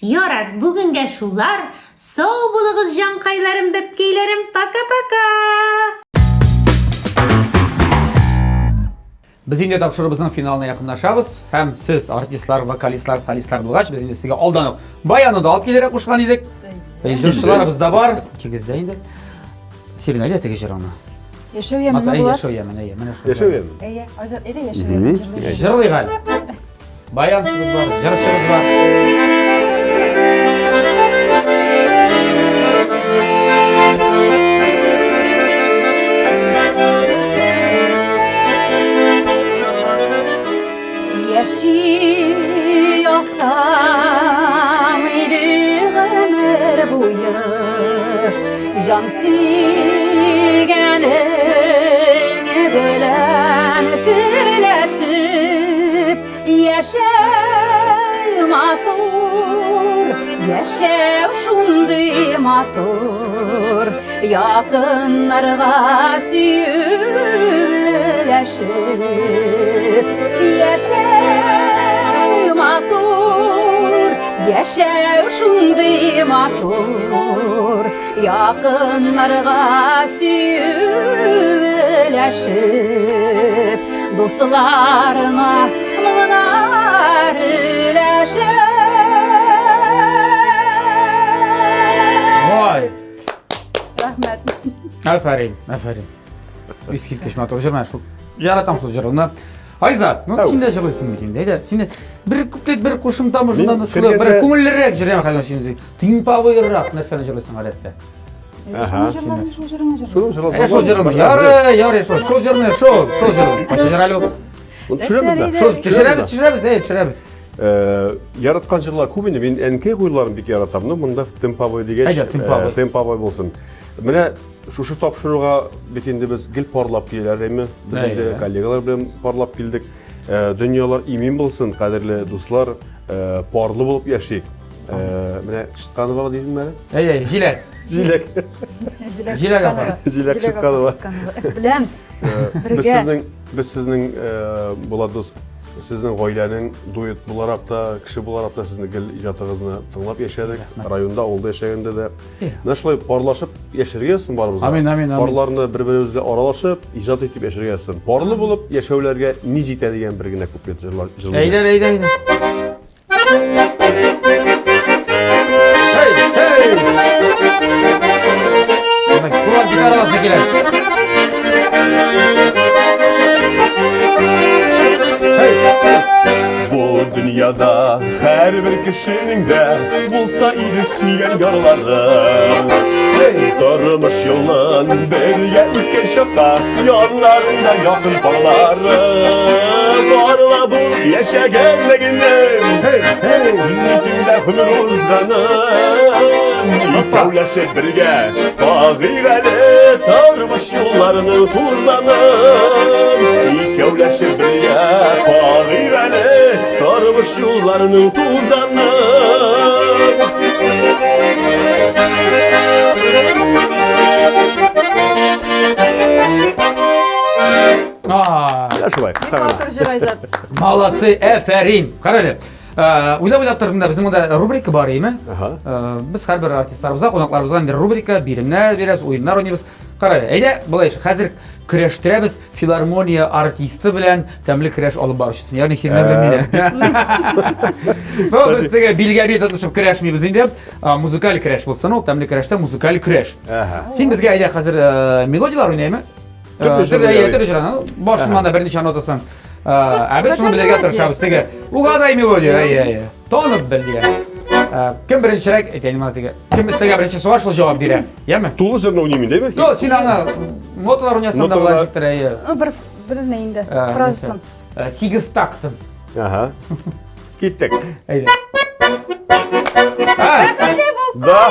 Yorar, bugunga shular. Sog' bo'ling'iz jonqaylarim, bepkeylarim, paka-paka. Biz endi topshirig'imizning finaliga yaqinlashamiz. Ham siz artistlar, vokalistlar, solistlar bo'lgach, biz endi sizga oldanoq bayonni olib kelaraq qo'shgan edik. Ijrochilar bizda bor. Ikkingizda endi Sirinayda tegishirona. Yaşayaman Mata bular. yaşayaman, mana shu. Yaşayaman. Eye, azat ede yaşayaman. Jırlıyıq hali. Bayançımız var, jırışımız var. Yaşayasam ömür boyu can sürgene bilen sirleşip yaşamator, yaşav şunday mator, yakınlarga sürleşip yaşamator, yaşav şunday mator, yakınlarga sürleşip dostlarına mınar üleşip. Vay. Rahmet. Aferin, aferin. Eskil keşmat hocam şu yaratam sözcüğünde. Ayza, ne sen de jırlısın bitinde. Haydi, sen de bir kuplet bir qo'shimta mı şundan da şöyle bir ko'ngilliroq jiraman hali şimdi. Timpovoyroq narsani jırlısın odatda. Aha. Şunu Ana şu jırlama. Yar, şu jırlama, şu jırlama. Başa jıralo. Onu düşüremiz de. Şu çişiremiz. Yaratkançılar көбіне мен әнкей қойларын бек яратамын. Мұнда темповой дегенше. Ayda, temповой. Темповой болсын. Міне шушы тапшыруға бетінде біз гіл парлап келер еме. Біз енді коллегалар білен парлап келдік. Дүниялар имен болсын, қадірлі достар, парлы болып яшайық. Міне Кышытқанова дейсің бәрі? Жилек. Жилек. Жилек апа. Жилек Кышытқанова. Білем. Біз сіздің бұладыз. Sizin ailenin duet bularak da, kişi bularak da sizin gel icatınızı tınlap yaşadık. Rayonda, oldu yaşayanda da. Nasıl parlaşıp yaşarıyorsun barımızda. Amin. Parlarını birbirimizle aralaşıp, icat edip yaşarıyorsun. Parlı bulup yaşavlarga ne jitadigan birgina kuplet jırlar. Haydi. Hey. Demek kulak gitar arası girer. Bu dünyada her bir kişinin de bulsa idi süyen yaraları. Durmuş yolun birge ülke şaka, yanlarında yakın bağları. Varla bul yaşagenleginim, siz misin de hümür uzganım. İkavlaşıp birge bağıreli, durmuş yollarını tuzanım. İkavlaşıp birge bağıreli, durmuş yollarını tuzanım. Yaşıvay, kıstağına. Молодцы, aferin. Qarali. O'ylab turdim da bizim onda rubrika bor emi. Biz har bir artistlarimizga, qo'noqlarimizga endi rubrika, bilimlar beramiz, o'yinlar o'ynaymiz. Qarali, ayda bo'laychi, hozir kurashtiramiz filarmoniya artisti bilan tamli kurash olib borishsin. Ya'ni senlar bilan meni. Bu bizga bilgabi tutishib kurashmaymiz endi. Muzikal kurash bo'lsa-nu, tamli kurashda muzikal kurash. Sen bizga ayda hozir melodiyalar o'ynaymi? Boshimdan bir necha notasan. Biz shuni bilirga tirishamiz. Tega ugaday melodiya, tonib bildiga. Kim birinchiroq aytaymi mana tega. Kim istagan birinchi savol shul javob beradi. Yami? To'g'ri sirni o'ynayman deymi? Yo'q, sen ana notalar o'ynaysan da bo'lajikdir. Birini endi frazasin. 8 taktim. Aha. Ketdik. Haydi. Да.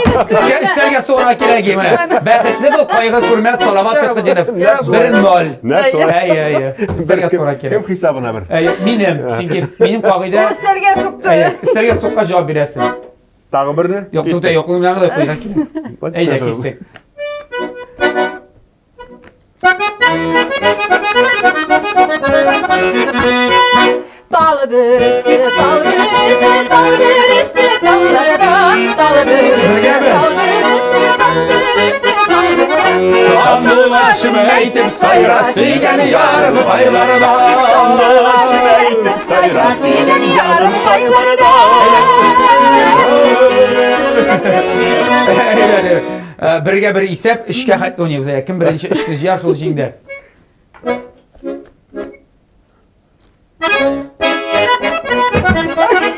Üstlerge sonra kelegi mine. Bäxetli bol, qaygı kurmay, salavat sırtı jenef. Birin mol. Ne şu? Ey. Üstlerge sonra Kim kelegi. hesabına bir? Benim, çünkü benim kağıda Üstlerge soktu. üstlerge sokka cevap veresin. Tağı birini? Yok, tuta yokluğum bilen de koyacak ki. Ey de gitsek. Dalı bürüsü, dalı bürüsü, dalı bürüsü, dallara, dalı bürüsü, dalı bürüsü, dalı bürüsü, dallara. Sandı başımı eğitip sayrası gel yarım baylarda. Sandı başımı eğitip sayrası gel yarım baylarda. Birge bir isep, işke hatlı oynayız. Kim birinci işleci yaş ol jingde.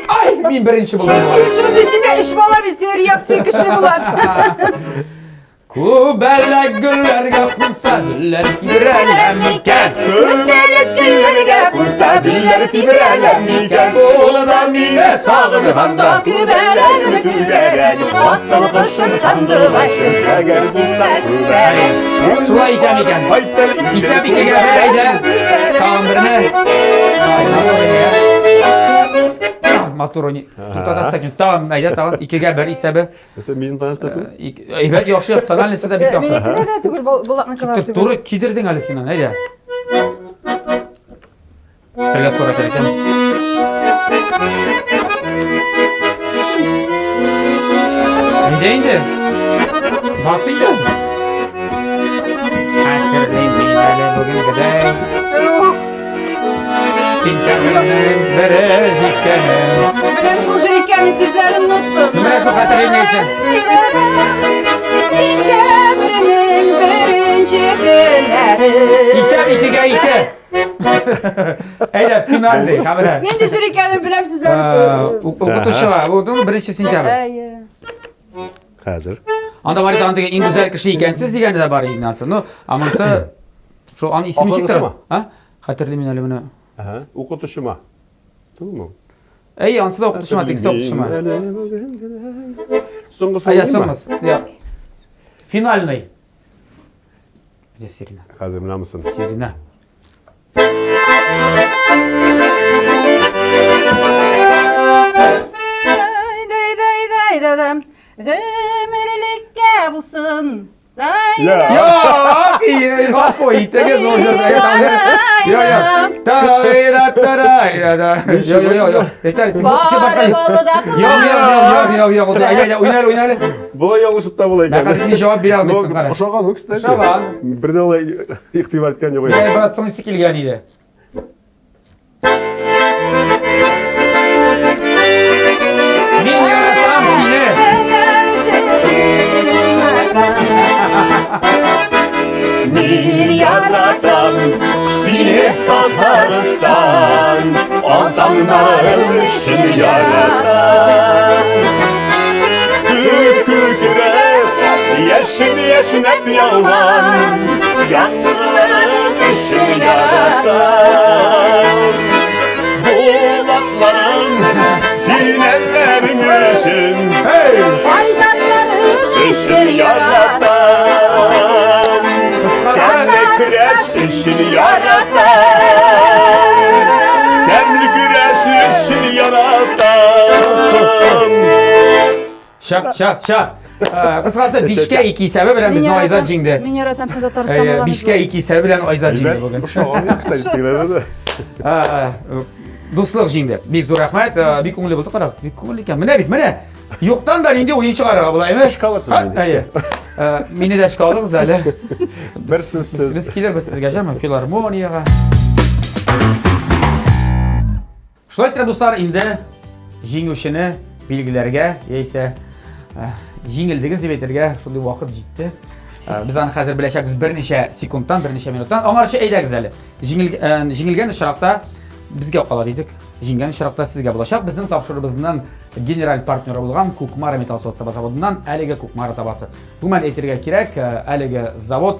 Ay, ben birinci buldum. Şimdisi de iş bala bitiyor, yaptığı kışını bulat. Kubella güllerge kursa güller tibrelemiken. Kubella güllerge kursa güller tibrelemiken. Oğluna mine sağını banda. Kübere kübere, asıl kışın sandı başım. Eğer bulsan kübere. Şula iken iken. İse bir kere geleyde. Tamam birine. Maturoni. Tutada sakin. Tamam, ayda tamam. İki gel bir ise be. Mesela benim tanıştık mı? Evet, yaxşı yaptılar. Lisede bir yaxşı. Benimkine de tügül bulakna kadar tügül. Doğru kidirdin Ali Sinan, haydi. Üstlerge sonra gereken. Neyde indi? Nasıldı? Hatırlayın beni bugün kadar. Sinteminin berezikkenim. Benim şu jürikkenin sizlerini unuttum. Numara şu hatırlayın neyden? Sinteminin birinci günleri. İsem ikiga iki. Haydi finalde kamera. Men de jürikkenin bilen sizlerini Okutuşu var. Bu birinci sentyabr. Hazır. Anda var tanıdığı en güzel kişi ikensiz degende de bari ignansın. No, amansa şu an ismi Aklısı çıktı. mı? Ha? Hatırlayayım Ali bunu. Aha. Okutuşuma. Tamam mı? Ey ansı da okutuşuma, tekste okutuşuma. Songa Ay sorayım mı? yazılmaz. Ya. Final ne? Bir de Serina. Hazır mı mısın? Serina. Demirlikке bulsun. Ya, iyi. Bas o itege zor zor. Ya. Tarayra tarayra. Yo. Yeter. Sen başka. Yok. Oynar. Bu yanlışlık da bulayım. Ben kasını cevap bir almışsın bana. Uşağa nok istersen. Uşağa. Bir de olay ihtibar etken yok. Yani biraz son sikil geliydi. Min yaratan seni. Bir yaratan seni Tataristan adamların için yaratan Kükre yaşın hep yalan Yangınların için yaratan Bulatların sinelerin için için yaratan Demli güreş için yaratan Demli güreş için yaratan Şak. Kısacası Bişke 2 sebebi bilen bizim Ayza Cing'de. Men yaratam sen Tataristan olamaz. Bişke 2 sebebi bilen Ayza Cing'de bugün. Uşağım yok istersen. Dostluk Cing'de. Bir zor rahmet, bir ko'ngli bo'ldi qarab. Bir ko'ngli ekan. Mana. Yo'qdan da endi o'yin chiqarib bo'ladimi? Chiqaversiz endi. Hayır. Meni de chiqardik hali. Bir sizsiz. Biz kelar biz sizga jami filarmoniyaga. Shulay ekan do'stlar, endi jinguvchini belgilarga, esa jingildigiz deb aytirga shunday vaqt yetdi. Biz ani hozir bilashamiz bir necha sekunddan, bir necha minutdan. Ammo shu aytamiz hali. Jingilgan ishroqda bizga qoladi edik. Jingilgan ishroqda sizga bo'lashaq. Bizning topshirig'imizdan general partneri bo'lgan Ko'kmara Metal zavodidan haligi Ko'kmara tabasi. Bu men aytirga kerak, haligi zavod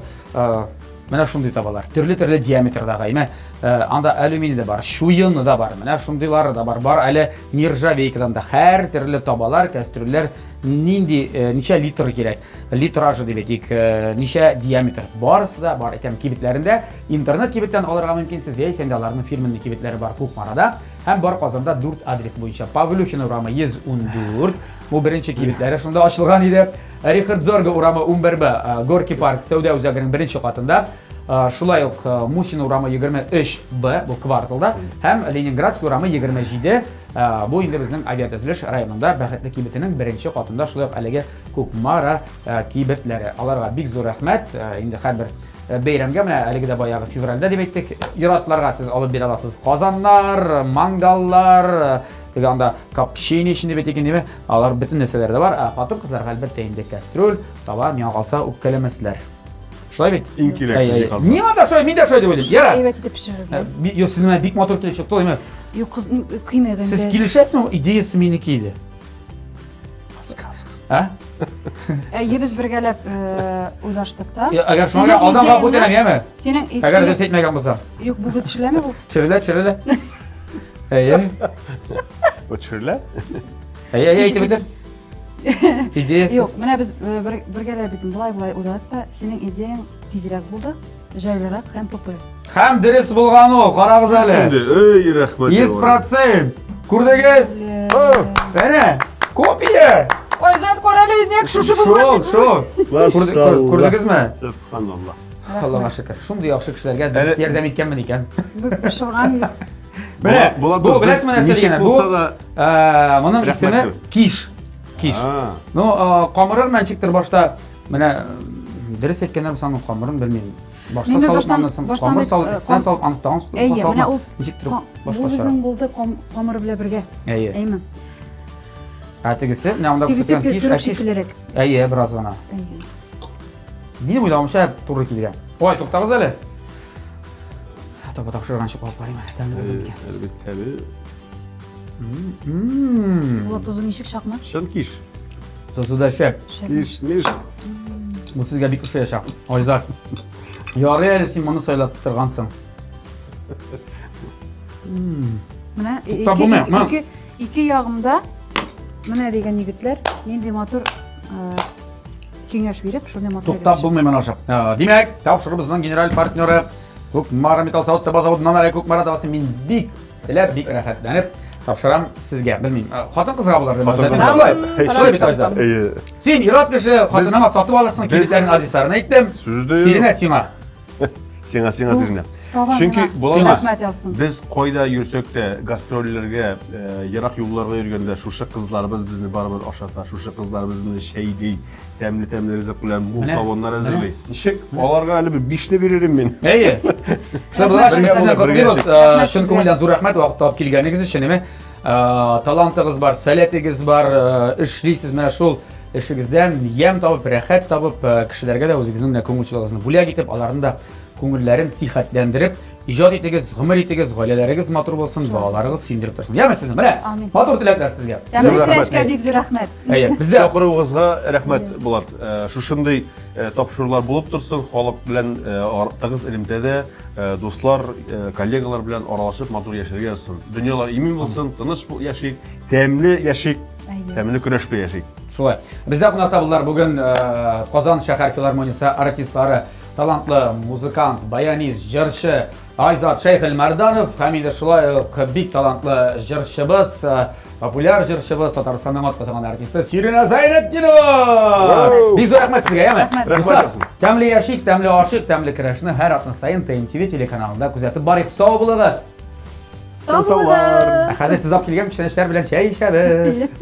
Менә шундый табалар. Төрле диаметрдагы. Әйме, анда алюминий да бар, шуйыны да бар. Менә шундыйлары да бар. Бар әле нержавейкадан да һәр төрле табалар, кастрюльләр нинди ничә литр кирәк. Литражы дип әйтик, ничә диаметр. Барысы да бар икән кибетләрендә. Интернет кибеттән алырга мөмкин. Сез яисә инде аларның фирменный кибетләре бар Кукмарада. Һәм бар Казанда 4 адрес буенча. Павлюхин урамы 114. Бу беренче кибетләре шунда ачылган иде. Рихард Зорга урамы 11Б, Горький парк Сәүдә үзәгенең беренче катында. Шулай ук Мусин урамы 23Б, бу кварталда. Һәм Ленинградский урамы 27. Бу инде безнең авиатөзелеш районында Бәхетле кибетенең беренче катында. Шулай ук әлеге Кукмара кибетләре. Аларга бик зур рәхмәт. Инде һәрбер бәйрәмгә менә әлеге дә баягы февральдә дип әйттек. Иратларга сез алып бирә аласыз. Казаннар, мангаллар, теге анда капчини өчен дип әйтик инде. Алар бөтен нәрсәләр дә бар. Хатын кызларга әлбәттә инде кастрюль, таба, миңа калса үпкәләмәсләр. Шулай бит? Иң кирәк. Миңа да шулай, мин дә шулай дип уйлыйм. Яра. Әйбәт итеп пешерелгән. Юк, сез менә бик матур килеп чыкты, әйме. Юк, кыз көймәгәндә. Сез килешәсезме? Идеясы минеке иде. А? Без бергәләп уйлаштык та. Әгәр шуңа алданга күтәрәм, яме? Синең Әгәр дә әйтмәгән булсам. Юк, бу төшеләме бу? Чирелә. Әйе. Өчерлә? Әйе, әйтеп бетер. Идеясы. Юк, менә без бергәләп бит булай уйладык та, синең идеяң тизрәк булды, җайлырак һәм попы. Һәм дөрес булган ул, карагыз әле. Эй, рәхмәт. 100%. Күрдегез? Әнә, копия. Ой, зат коралы нәк шушы булган. Шул. Күрдегезме? Субханаллах. Аллаһка шөкер. Шундый яхшы кешеләргә дөрес ярдәм иткәнмен икән. Пешергән. Менә, бу беләсезме нәрсә дигән? Бу моның исеме киш. Киш. Ну, камырын ничектер башта менә дөрес әйткәндә саның камырын белмим. Башта салып, камыр салып, истән салып, аны салып. Ничектер башка шара. Безнең булды камыр белән бергә. Әйе. Әйме. Тегесе, менә анда күрсәткән киш. Әйе, бераз гына. Минем уйламыйча туры килгән. Ой, туктагыз әле. Таба тапшырганчы калып карыйм. Әлбәттә. Була тузы ничек чакма? Шанкиш. Тозуда шәп. Киш, миш. Бу сезгә бик ошый яшак. Айзат. Ярый әле син моны сайлап торгансың. Менә ике ягымда менә дигән егетләр нинди матур киңәш биреп, шундый матур. Туктап булмый ашап. Димәк, тапшырыбызның генераль партнеры Кукмара металл заводыннан әле Кукмара тавасы мин бик теләп, бик рәхәтләнеп тапшырам сезгә. Белмим, хатын кызга булар дип. Син ират кеше хатыныңа сатып алырсың, кибетләрнең адресларын әйттем. Сиренә сиңа. Сиңа Сиренә. Чөнки без кайда йөрсәк тә гастрольләргә, ярак юлларга йөргәндә шушы кызларыбыз безне барыбер ашата, шушы кызларыбыз безне шәйди, тәмле ризык белән мул тавоннар әзерләй. Ничек аларга әле 5-не бирерим мин. Әйе. Шулай булган сезне котлыйбыз. Чын күңелдән зур рәхмәт вакыт табып килгәнегез өчен. Талантыгыз бар, сәләтегез бар, эшлисез менә шул эшегездән ям табып, рәхәт табып, кешеләргә дә үзегезнең күңелчелегегезне бүләк итеп, аларны да күңелләрен сихәтләндереп, иҗат итегез, гомер итегез, гаиләләрегез матур булсын, балаларыгыз сөендереп торсын. Яме сезне, менә. Матур теләкләр сезгә. Тәмле бик зур рәхмәт. Әйе, бездә чакыруыгызга рәхмәт Булат. Шушындый тапшырулар булып торсын, халык белән тыгыз элемтәдә дуслар, коллегалар белән аралашып матур яшәргә язсын. Дөньялар имин булсын, тыныч яшик, тәмле яшик, тәмле көрәшпә яшик. Шулай. Бездә кунакта булдылар бүген Казан шәһәр филармониясе артистлары, талантлы музыкант, баянист, җырчы Айзат Шәйхелмәрданов һәм инде шулай ук бик талантлы җырчыбыз, популяр җырчыбыз, Татарстанның атказанган артисты Сирена Зайнетдинова. Бик зур рәхмәт сезгә, яме. Рәхмәт. Тәмле яшик, тәмле ашык, тәмле керәшне һәр атна сайын ТНТV телеканалында күзәтеп барыйк. Сау булыгыз. Сау булыгыз. Хәзер сез алып килгән кешеләр белән чәй эчәбез.